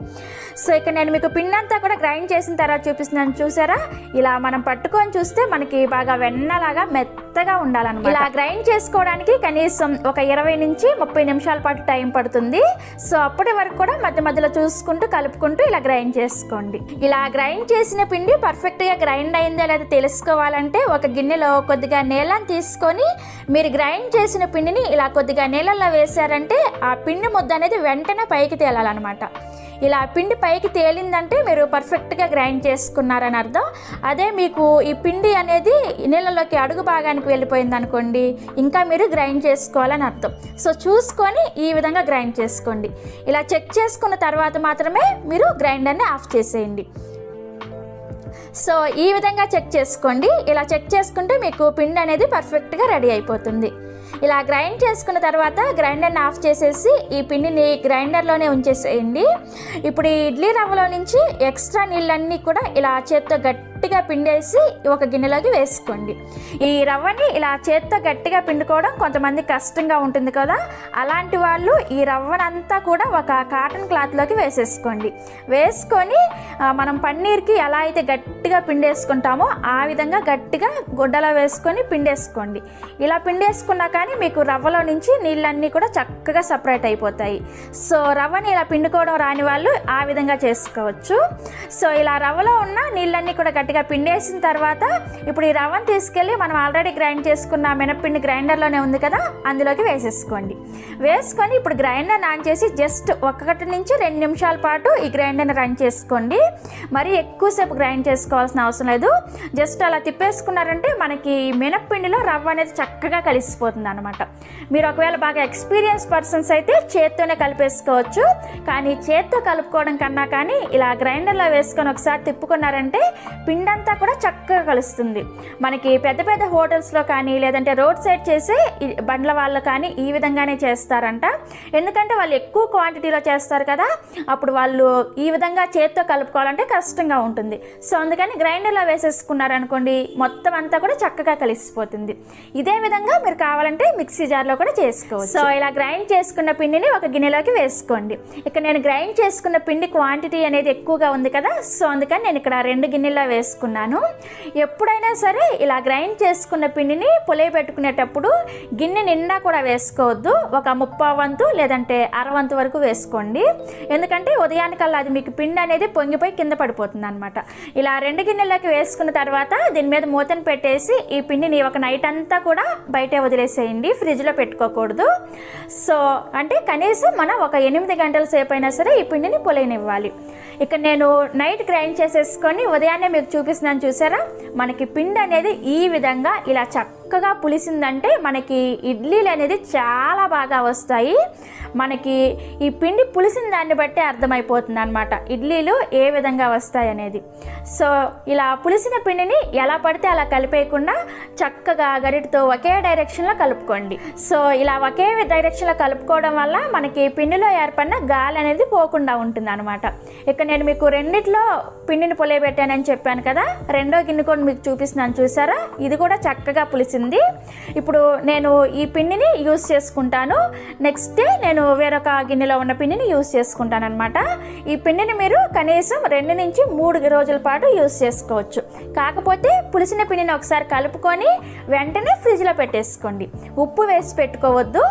సో ఇక్కడ నేను మీకు పిండి అంతా కూడా గ్రైండ్ చేసిన తర్వాత చూపిస్తున్నాను, చూసారా? ఇలా మనం పట్టుకొని చూస్తే మనకి బాగా వెన్నలాగా మెత్తగా ఉండాలన్నమాట. ఇలా గ్రైండ్ చేసుకోవడానికి కనీసం ఒక 20 నుంచి 30 నిమిషాల పాటు టైం పడుతుంది. సో అప్పటి వరకు కూడా మధ్య మధ్యలో చూసుకుంటూ కలుపుకుంటూ ఇలా గ్రైండ్ చేసుకోండి. ఇలా గ్రైండ్ చేసిన పిండి పర్ఫెక్ట్గా గ్రైండ్ అయిందా లేదా తెలుసుకోవాలంటే ఒక గిన్నెలో కొద్దిగా నీళ్ళని తీసుకొని మీరు గ్రైండ్ చేసిన పిండిని ఇలా కొద్దిగా నీళ్ళల్లో వేసారంటే ఆ పిండి ముద్ద అనేది వెంటనే పైకి తేలాలన్నమాట. ఇలా పిండి పైకి తేలిందంటే మీరు పర్ఫెక్ట్గా గ్రైండ్ చేసుకున్నారని అర్థం. అదే మీకు ఈ పిండి అనేది నీళ్ళలోకి అడుగు భాగానికి వెళ్ళిపోయింది అనుకోండి, ఇంకా మీరు గ్రైండ్ చేసుకోవాలని అర్థం. సో చూసుకొని ఈ విధంగా గ్రైండ్ చేసుకోండి. ఇలా చెక్ చేసుకున్న తర్వాత మాత్రమే మీరు గ్రైండర్ని ఆఫ్ చేసేయండి. సో ఈ విధంగా చెక్ చేసుకోండి. ఇలా చెక్ చేసుకుంటే మీకు పిండి అనేది పర్ఫెక్ట్గా రెడీ అయిపోతుంది. ఇలా గ్రైండ్ చేసుకున్న తర్వాత గ్రైండర్ని ఆఫ్ చేసేసి ఈ పిండిని గ్రైండర్లోనే ఉంచేసేయండి. ఇప్పుడు ఈ ఇడ్లీ రవ్వలో నుంచి ఎక్స్ట్రా నీళ్ళన్నీ కూడా ఇలా చేత్తో గట్టిగా పిండేసి ఒక గిన్నెలోకి వేసుకోండి. ఈ రవ్వని ఇలా చేత్తో గట్టిగా పిండుకోవడం కొంతమంది కష్టంగా ఉంటుంది కదా, అలాంటి వాళ్ళు ఈ రవ్వనంతా కూడా ఒక కాటన్ క్లాత్లోకి వేసేసుకోండి. వేసుకొని మనం పన్నీర్కి ఎలా అయితే గట్టిగా పిండేసుకుంటామో ఆ విధంగా గట్టిగా గుడ్డలో వేసుకొని పిండేసుకోండి. ఇలా పిండేసుకున్నా కానీ మీకు రవ్వలో నుంచి నీళ్ళన్నీ కూడా చక్కగా సపరేట్ అయిపోతాయి. సో రవ్వని ఇలా పిండుకోవడం రాని వాళ్ళు ఆ విధంగా చేసుకోవచ్చు. సో ఇలా రవ్వలో ఉన్న నీళ్ళన్నీ కూడా గట్టిగా పిండేసిన తర్వాత ఇప్పుడు ఈ రవ్వను తీసుకెళ్ళి మనం ఆల్రెడీ గ్రైండ్ చేసుకున్న మినప్పిండి గ్రైండర్లోనే ఉంది కదా, అందులోకి వేసేసుకోండి. వేసుకొని ఇప్పుడు గ్రైండర్ ఆన్ చేసి జస్ట్ 1 నుంచి 2 నిమిషాల పాటు ఈ గ్రైండర్ని రన్ చేసుకోండి. మరీ ఎక్కువసేపు గ్రైండ్ చేసుకోవాల్సిన అవసరం లేదు. జస్ట్ అలా తిప్పేసుకున్నారంటే మనకి మినప్పిండిలో రవ్వ అనేది చక్కగా కలిసిపోతుంది అనమాట. మీరు ఒకవేళ బాగా ఎక్స్పీరియన్స్ పర్సన్స్ అయితే చేత్తోనే కలిపేసుకోవచ్చు. కానీ చేత్తో కలుపుకోవడం కన్నా కానీ ఇలా గ్రైండర్లో వేసుకొని ఒకసారి తిప్పుకున్నారంటే పిండంతా కూడా చక్కగా కలుస్తుంది. మనకి పెద్ద పెద్ద హోటల్స్లో కానీ లేదంటే రోడ్ సైడ్ చేసే బండ్ల వాళ్ళు కానీ ఈ విధంగానే చేస్తారంట. ఎందుకంటే వాళ్ళు ఎక్కువ క్వాంటిటీలో చేస్తారు కదా, అప్పుడు వాళ్ళు ఈ విధంగా చేత్తో కలుపుకోవాలంటే కష్టంగా ఉంటుంది. సో అందుకని గ్రైండర్లో వేసేసుకున్నారనుకోండి మొత్తం అంతా కూడా చక్కగా కలిసిపోతుంది. ఇదే విధంగా మీరు కావాలంటే మిక్సీ జార్లో కూడా చేసుకోవచ్చు. సో ఇలా గ్రైండ్ చేసుకున్న పిండిని ఒక గిన్నెలోకి వేసుకోండి. ఇక్కడ నేను గ్రైండ్ చేసుకున్న పిండి క్వాంటిటీ అనేది ఎక్కువగా ఉంది కదా, సో అందుకని నేను ఇక్కడ 2 గిన్నెల్లో వేసుకున్నాను. ఎప్పుడైనా సరే ఇలా గ్రైండ్ చేసుకున్న పిండిని పులియ పెట్టుకునేటప్పుడు గిన్నె నిండా కూడా వేసుకోవద్దు. ఒక 30 వంతు లేదంటే 60 వంతు వరకు వేసుకోండి. ఎందుకంటే ఉదయానికల్లా అది మీకు పిండి అనేది పొంగిపోయి కింద పడిపోతుంది అనమాట. ఇలా 2 గిన్నెల్లోకి వేసుకున్న తర్వాత దీని మీద మూతను పెట్టేసి ఈ పిండిని ఒక నైట్ అంతా కూడా బయటే వదిలేసేయండి, ఫ్రిడ్జ్లో పెట్టుకోకూడదు. సో అంటే కనీసం మనం ఒక 8 గంటల సేపు అయినా సరే ఈ పిండిని పులియనివ్వాలి. ఇక్కడ నేను నైట్ గ్రైండ్ చేసేసుకొని ఉదయాన్నే మీకు చూపిస్తున్నాను, చూసారా? మనకి పిండి అనేది ఈ విధంగా ఇలా చక్కగా పులిసిందంటే మనకి ఇడ్లీలు అనేది చాలా బాగా వస్తాయి. మనకి ఈ పిండి పులిసిన దాన్ని బట్టి అర్థమైపోతుంది అనమాట ఇడ్లీలు ఏ విధంగా వస్తాయి అనేది. సో ఇలా పులిసిన పిండిని ఎలా పడితే అలా కలిపేయకుండా చక్కగా గరిటతో ఒకే డైరెక్షన్లో కలుపుకోండి. సో ఇలా ఒకే డైరెక్షన్లో కలుపుకోవడం వల్ల మనకి పిండిలో ఏర్పడిన గాలి అనేది పోకుండా ఉంటుంది అనమాట. ఇక్కడ నేను మీకు రెండిట్లో పిండిని పులియబెట్టానని చెప్పాను కదా, రెండో గిన్నె కూడా మీకు చూపిస్తున్నాను, చూసారా? ఇది కూడా చక్కగా పులిసింది వచ్చేసింది. ఇప్పుడు నేను ఈ పిండిని యూస్ చేసుకుంటాను. నెక్స్ట్ డే నేను వేరొక గిన్నెలో ఉన్న పిండిని యూస్ చేసుకుంటాను అనమాట. ఈ పిండిని మీరు కనీసం 2 నుంచి 3 రోజుల పాటు యూస్ చేసుకోవచ్చు. కాకపోతే పులిసిన పిండిని ఒకసారి కలుపుకొని వెంటనే ఫ్రిడ్జ్లో పెట్టేసుకోండి. ఉప్పు వేసి పెట్టుకోవద్దు.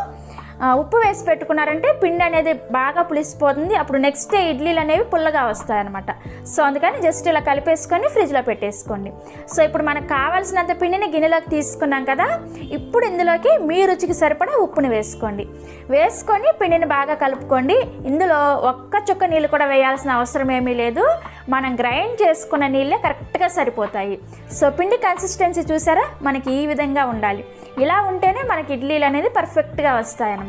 ఉప్పు వేసి పెట్టుకున్నారంటే పిండి అనేది బాగా పులిసిపోతుంది. అప్పుడు నెక్స్ట్ డే ఇడ్లీలు అనేవి పుల్లగా వస్తాయి అనమాట. సో అందుకని జస్ట్ ఇలా కలిపేసుకొని ఫ్రిడ్జ్లో పెట్టేసుకోండి. సో ఇప్పుడు మనకు కావాల్సినంత పిండిని గిన్నెలోకి తీసుకున్నాం కదా, ఇప్పుడు ఇందులోకి మీ రుచికి సరిపడా ఉప్పుని వేసుకోండి. వేసుకొని పిండిని బాగా కలుపుకోండి. ఇందులో ఒక్క చుక్క నీళ్ళు కూడా వేయాల్సిన అవసరం ఏమీ లేదు. మనం గ్రైండ్ చేసుకున్న నీళ్ళే కరెక్ట్గా సరిపోతాయి. సో పిండి కన్సిస్టెన్సీ చూసారా, మనకి ఈ విధంగా ఉండాలి. ఇలా ఉంటేనే మనకి ఇడ్లీలు అనేది పర్ఫెక్ట్గా వస్తాయన్నమాట.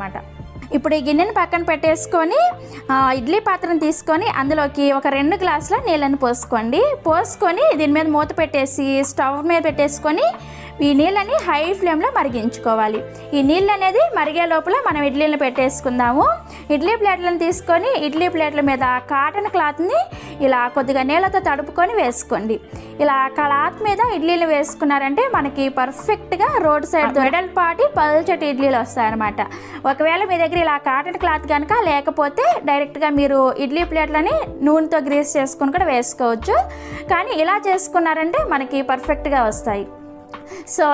ఇప్పుడు ఈ గిన్నెని పక్కన పెట్టేసుకొని ఇడ్లీ పాత్రను తీసుకొని అందులోకి ఒక 2 గ్లాసుల నీళ్ళని పోసుకొని దీని మీద మూత పెట్టేసి స్టవ్ మీద పెట్టేసుకొని ఈ నీళ్ళని హై ఫ్లేమ్లో మరిగించుకోవాలి. ఈ నీళ్ళు అనేది మరిగే లోపల మనం ఇడ్లీలను పెట్టేసుకుందాము. ఇడ్లీ ప్లేట్లను తీసుకొని ఇడ్లీ ప్లేట్ల మీద కాటన్ క్లాత్ని ఇలా కొద్దిగా నీళ్ళతో తడుపుకొని వేసుకోండి. ఇలా క్లాత్ మీద ఇడ్లీలు వేసుకున్నారంటే మనకి పర్ఫెక్ట్గా రోడ్ సైడ్ వెడల్పాటి పల్చటి ఇడ్లీలు వస్తాయన్నమాట. ఒకవేళ మీ దగ్గర ఇలా కాటన్ క్లాత్ కనుక లేకపోతే డైరెక్ట్గా మీరు ఇడ్లీ ప్లేట్లని నూనెతో గ్రీస్ చేసుకొని కూడా వేసుకోవచ్చు. కానీ ఇలా చేసుకున్నారంటే మనకి పర్ఫెక్ట్గా వస్తాయి. సో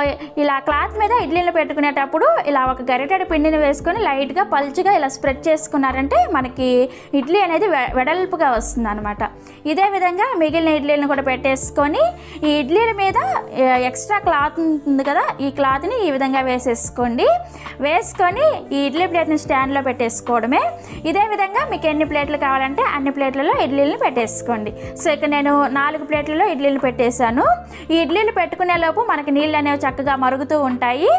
ఇలా క్లాత్ మీద ఇడ్లీలు పెట్టుకునేటప్పుడు ఇలా ఒక గరిటెడు పిండిని వేసుకొని లైట్గా పల్చగా ఇలా స్ప్రెడ్ చేసుకున్నారంటే మనకి ఇడ్లీ అనేది వెడల్పుగా వస్తుంది అనమాట. ఇదే విధంగా మిగిలిన ఇడ్లీలను కూడా పెట్టేసుకొని ఈ ఇడ్లీల మీద ఎక్స్ట్రా క్లాత్ ఉంటుంది కదా, ఈ క్లాత్ని ఈ విధంగా వేసుకొని ఈ ఇడ్లీ ప్లేట్ని స్టాండ్లో పెట్టేసుకోవడమే. ఇదే విధంగా మీకు ఎన్ని ప్లేట్లు కావాలంటే అన్ని ప్లేట్లలో ఇడ్లీలను పెట్టేసుకోండి. సో ఇక్కడ నేను 4 ప్లేట్లలో ఇడ్లీలు పెట్టేశాను. ఈ ఇడ్లీలు పెట్టుకునే లోపు మనకి నీళ్ళు అనేవి చక్కగా మరుగుతూ ఉంటాయి.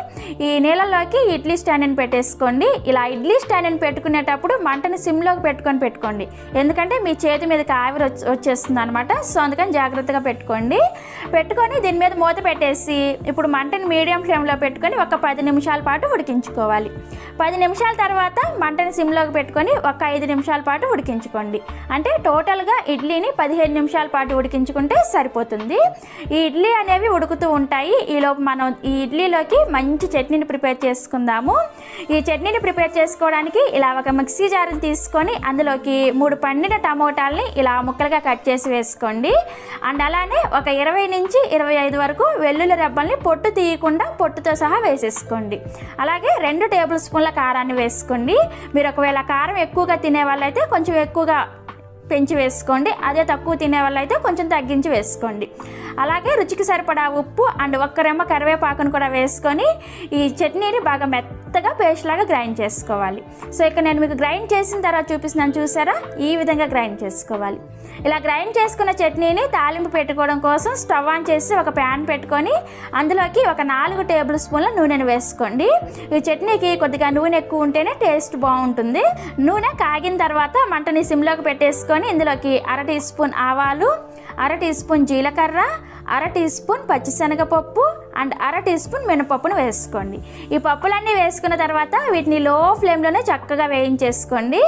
ఈ నీళ్ళలోకి ఇడ్లీ స్టాండ్ని పెట్టేసుకోండి. ఇలా ఇడ్లీ స్టాండ్ని పెట్టుకునేటప్పుడు మంటని సిమ్లోకి పెట్టుకోండి. ఎందుకంటే మీ చేతి మీదకి ఆవిరి వచ్చేస్తుంది అనమాట. సో అందుకని జాగ్రత్తగా పెట్టుకొని దీని మీద మూత పెట్టేసి ఇప్పుడు మంటని మీడియం ఫ్లేమ్లో పెట్టుకొని ఒక 10 నిమిషాల పాటు ఉడికించుకోవాలి. 10 నిమిషాల తర్వాత మంటని సిమ్లోకి పెట్టుకొని ఒక 5 నిమిషాల పాటు ఉడికించుకోండి. అంటే టోటల్గా ఇడ్లీని 15 నిమిషాల పాటు ఉడికించుకుంటే సరిపోతుంది. ఈ ఇడ్లీ అనేవి ఉడుకుతూ ఉంటాయి. ఈలోపు మనం ఈ ఇడ్లీలోకి మంచి చట్నీని ప్రిపేర్ చేసుకుందాము. ఈ చట్నీని ప్రిపేర్ చేసుకోవడానికి ఇలా ఒక మిక్సీ జార్ని తీసుకొని అందులోకి 3 పండిన టమోటాలని ఇలా ముక్కలుగా కట్ చేసి వేసుకోండి. అండ్ అలానే ఒక 20 నుంచి 25 వరకు వెల్లుల్లి రెబ్బల్ని పొట్టు తీయకుండా పొట్టుతో సహా వేసేసుకోండి. అలాగే 2 టేబుల్ స్పూన్ల కారాన్ని వేసుకోండి. మీరు ఒకవేళ కారం ఎక్కువగా తినే వాళ్ళైతే కొంచెం ఎక్కువగా పెంచి వేసుకోండి. అదే తక్కువ తినే వాళ్ళైతే కొంచెం తగ్గించి వేసుకోండి. అలాగే రుచికి సరిపడా ఉప్పు అండ్ 1 రెమ్మ కరివేపాకును కూడా వేసుకొని ఈ చట్నీని బాగా మెత్తగా పేస్ట్ లాగా గ్రైండ్ చేసుకోవాలి. సో ఇక్కడ నేను మీకు గ్రైండ్ చేసిన తర్వాత చూపిస్తున్నాను, చూసారా, ఈ విధంగా గ్రైండ్ చేసుకోవాలి. ఇలా గ్రైండ్ చేసుకున్న చట్నీని తాలింపు పెట్టుకోవడం కోసం స్టవ్ ఆన్ చేసి ఒక ప్యాన్ పెట్టుకొని అందులోకి ఒక 4 టేబుల్ స్పూన్ల నూనెను వేసుకోండి. ఈ చట్నీకి కొద్దిగా నూనె ఎక్కువ ఉంటేనే టేస్ట్ బాగుంటుంది. నూనె కాగిన తర్వాత మంటని సిమ్లోకి పెట్టేసుకొని ఇందులోకి 1/2 టీ స్పూన్ ఆవాలు, 1/2 టీ స్పూన్ జీలకర్ర, 1/2 టీ స్పూన్ పచ్చిశనగపప్పు అండ్ 1/2 టీ స్పూన్ మినపప్పును వేసుకోండి. ఈ పప్పులన్నీ వేసుకున్న తర్వాత వీటిని లో ఫ్లేమ్లోనే చక్కగా వేయించేసుకోండి.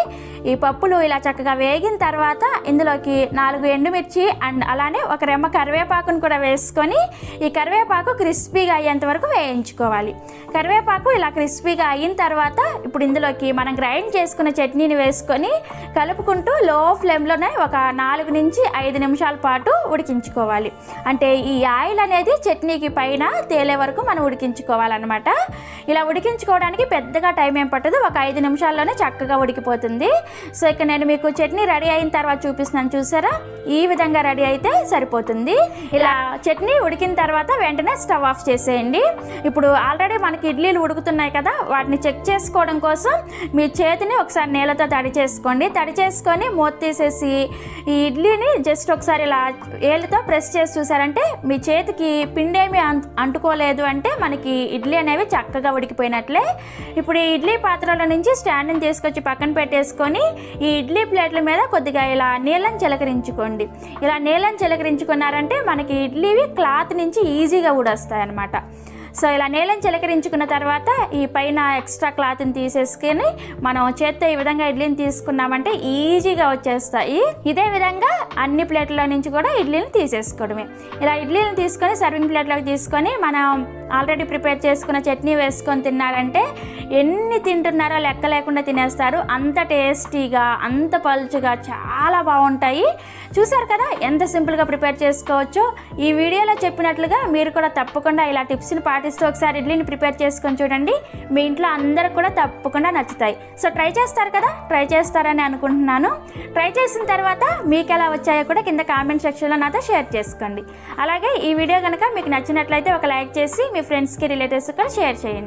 ఈ పప్పులు ఇలా చక్కగా వేగిన తర్వాత ఇందులోకి 4 ఎండుమిర్చి అండ్ అలానే 1 రెమ్మ కరివేపాకును కూడా వేసుకొని ఈ కరివేపాకు క్రిస్పీగా అయ్యేంత వరకు వేయించుకోవాలి. కరివేపాకు ఇలా క్రిస్పీగా అయిన తర్వాత ఇప్పుడు ఇందులోకి మనం గ్రైండ్ చేసుకున్న చట్నీని వేసుకొని కలుపుకుంటూ లో ఫ్లేమ్లోనే ఒక 4 నుంచి 5 నిమిషాల పాటు ఉడికించుకోవాలి. అంటే ఈ ఆయిల్ అనేది చట్నీకి పైన తేలే వరకు మనం ఉడికించుకోవాలన్నమాట. ఇలా ఉడికించుకోవడానికి పెద్దగా టైం ఏం పట్టదు, ఒక 5 నిమిషాల్లోనే చక్కగా ఉడికిపోతుంది. సో ఇక్కడ నేను మీకు చట్నీ రెడీ అయిన తర్వాత చూపిస్తున్నాను, చూసారా, ఈ విధంగా రెడీ అయితే సరిపోతుంది. ఇలా చట్నీ ఉడికిన తర్వాత వెంటనే స్టవ్ ఆఫ్ చేసేయండి. ఇప్పుడు ఆల్రెడీ మనకి ఇడ్లీలు ఉడుకుతున్నాయి కదా, వాటిని చెక్ చేసుకోవడం కోసం మీ చేతిని ఒకసారి నీళ్ళతో తడి చేసుకొని మూత తీసేసి ఈ ఇడ్లీని జస్ట్ ఒకసారి ఇలా ఏళ్ళతో ప్రెస్ చేసి చూసారంటే మీ చేతికి పిండేమి అంటుకోలేదు అంటే మనకి ఇడ్లీ అనేవి చక్కగా ఉడికిపోయినట్లే. ఇప్పుడు ఈ ఇడ్లీ పాత్రల నుంచి స్టాండ్ని తీసుకొచ్చి పక్కన పెట్టేసుకొని ఈ ఇడ్లీ ప్లేట్ల మీద కొద్దిగా ఇలా నీళ్ళని చిలకరించుకోండి. ఇలా నీళ్ళని చిలకరించుకున్నారంటే మనకి ఇడ్లీవి క్లాత్ నుంచి ఈజీగా ఊడొస్తాయి అన్నమాట. సో ఇలా నీళ్ళని చిలకరించుకున్న తర్వాత ఈ పైన ఎక్స్ట్రా క్లాత్ని తీసేసుకొని మనం చేత్తో ఈ విధంగా ఇడ్లీని తీసుకున్నామంటే ఈజీగా వచ్చేస్తాయి. ఇదే విధంగా అన్ని ప్లేట్ల నుంచి కూడా ఇడ్లీని తీసేసుకోవడమే. ఇలా ఇడ్లీని తీసుకొని సర్వింగ్ ప్లేట్లోకి తీసుకొని మనం ఆల్రెడీ ప్రిపేర్ చేసుకున్న చట్నీ వేసుకొని తిన్నారంటే ఎన్ని తింటున్నారో లెక్క లేకుండా తినేస్తారు. అంత టేస్టీగా, అంత పలుచుగా చాలా బాగుంటాయి. చూసారు కదా ఎంత సింపుల్గా ప్రిపేర్ చేసుకోవచ్చో. ఈ వీడియోలో చెప్పినట్లుగా మీరు కూడా తప్పకుండా ఇలా టిప్స్ని పాటిస్తూ ఒకసారి ఇడ్లీని ప్రిపేర్ చేసుకొని చూడండి. మీ ఇంట్లో అందరికి కూడా తప్పకుండా నచ్చుతాయి. సో ట్రై చేస్తారు కదా, ట్రై చేస్తారని అనుకుంటున్నాను. ట్రై చేసిన తర్వాత మీకు ఎలా వచ్చాయో కూడా కింద కామెంట్ సెక్షన్లో నాతో షేర్ చేసుకోండి. అలాగే ఈ వీడియో కనుక మీకు నచ్చినట్లయితే ఒక లైక్ చేసి మీ ఫ్రెండ్స్కి, రిలేటివ్స్కి కూడా షేర్ చేయండి.